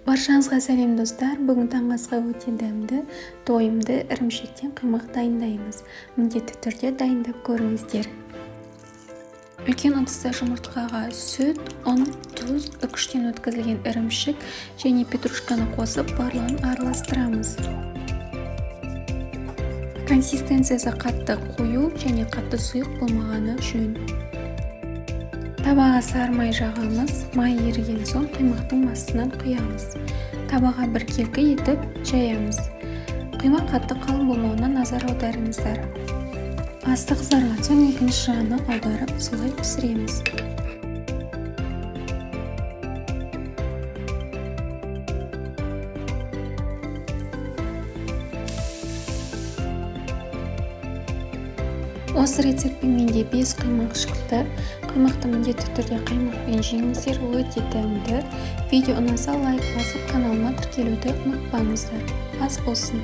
Баршаңызға сәлем достар. Бүгін таңғы асқа өте дәмді, тойымды ірімшіктен қимақ дайындаймыз. Міндетті түрде дайындап көріңіздер. Үлкен ыдыста жұмыртқаға сүт, ұн, тұз, үкіштен өткізілген ірімшік және петрушканы қосып, барлығын араластырамыз. Консистенциясы қатты қою және қатты сұйық болмағаны жөн. Табаға сары май жағамыз, май еріген соң қимақтың астынан құямыз. Табаға бір келкі етіп жаямыз. Қимақ қатты қалың болмауына назар аударыңыздар. Асты қызарған соң екінші жағына аударып солай пісіреміз. Осы рецептпен менде 5 қимақ шықты. Қимақты міндетті түрде қаймақпен жеңіздер, өте дәмді. Видео ұнаса лайк басып каналыма тіркелуді ұмытпаңыздар. Ас болсын.